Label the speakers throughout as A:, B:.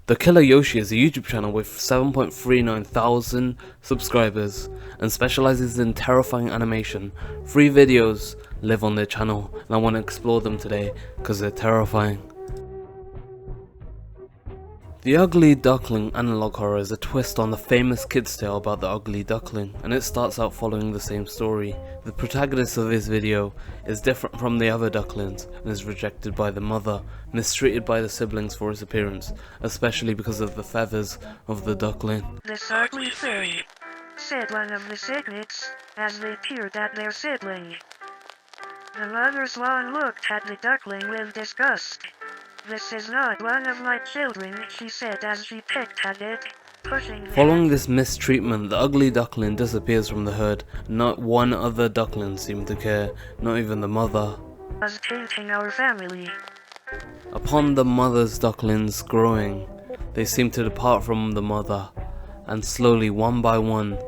A: Dakillayoshi is a YouTube channel with 7.39 thousand subscribers and specializes in terrifying animation. 3 videos live on their channel and I want to explore them today because they're terrifying. The Ugly Duckling analoghorror is a twist on the famous kids tale about the ugly duckling, and it starts out following the same story. The protagonist of this video is different from the other ducklings and is rejected by the mother, mistreated by the siblings for his appearance, especially because of the feathers of the duckling.
B: "This ugly fairy," said one of the cygnets, as they peered at their sibling. The mother swan looked at the duckling with disgust. "This is not one of my children," she said as she pecked at it, pushing them.
A: Following this mistreatment, the ugly duckling disappears from the herd. Not one other duckling seemed to care, not even the mother.
B: "Was tainting our family."
A: Upon the mother's ducklings growing, they seem to depart from the mother, and slowly, one by one,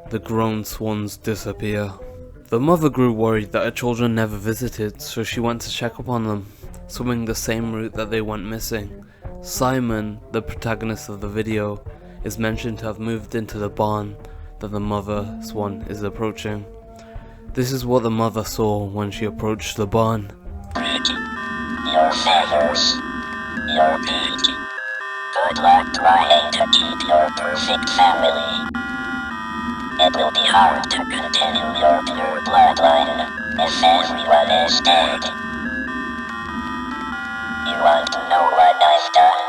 A: the grown swans disappear. The mother grew worried that her children never visited, so she went to check upon them, swimming the same route that they went missing. Simon, the protagonist of the video, is mentioned to have moved into the barn that the mother swan is approaching. This is what the mother saw when she approached the barn.
C: "Pretty, your feathers, your beak. Good luck trying to keep your perfect family. It will be hard to continue your pure bloodline if everyone is dead. You want to know what I've done?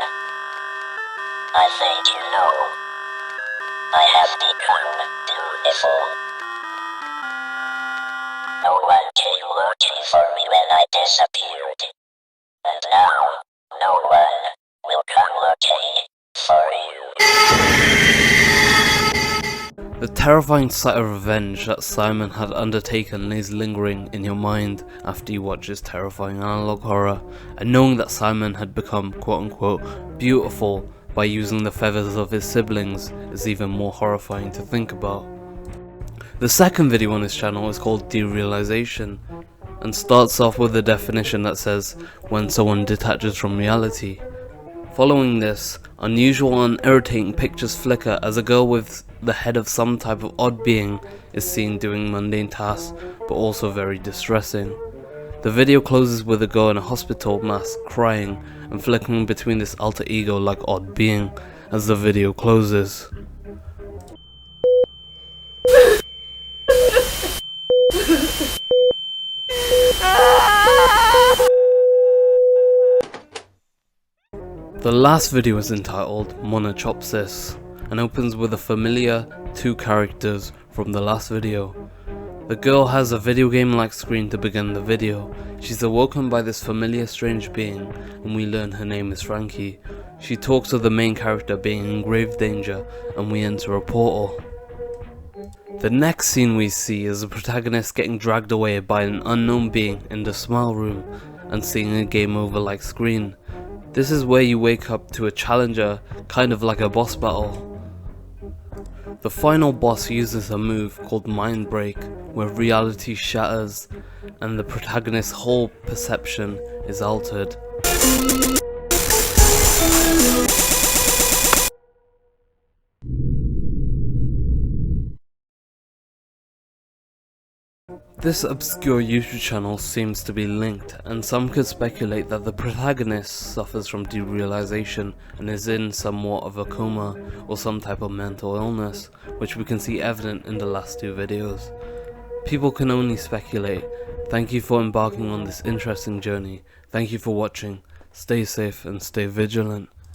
C: I think you know. I have become beautiful. No one came looking for me when I disappeared. And now, no one will come looking for you."
A: The terrifying sight of revenge that Simon had undertaken lays lingering in your mind after you watch this terrifying analoghorror, and knowing that Simon had become quote-unquote beautiful by using the feathers of his siblings is even more horrifying to think about. The second video on his channel is called Derealization, and starts off with a definition that says when someone detaches from reality. Following this, unusual and irritating pictures flicker as a girl with the head of some type of odd being is seen doing mundane tasks, but also very distressing. The video closes with a girl in a hospital mask crying and flickering between this alter ego like odd being as the video closes. The last video is entitled Monachopsis and opens with a familiar 2 characters from the last video. The girl has a video game-like screen to begin the video. She's awoken by this familiar strange being and we learn her name is Frankie. She talks of the main character being in grave danger and we enter a portal. The next scene we see is the protagonist getting dragged away by an unknown being in the smile room and seeing a game over like screen. This is where you wake up to a challenger, kind of like a boss battle. The final boss uses a move called Mind Break, where reality shatters and the protagonist's whole perception is altered. This obscure YouTube channel seems to be linked, and some could speculate that the protagonist suffers from derealization and is in somewhat of a coma or some type of mental illness, which we can see evident in the last 2 videos. People can only speculate. Thank you for embarking on this interesting journey. Thank you for watching. Stay safe and stay vigilant.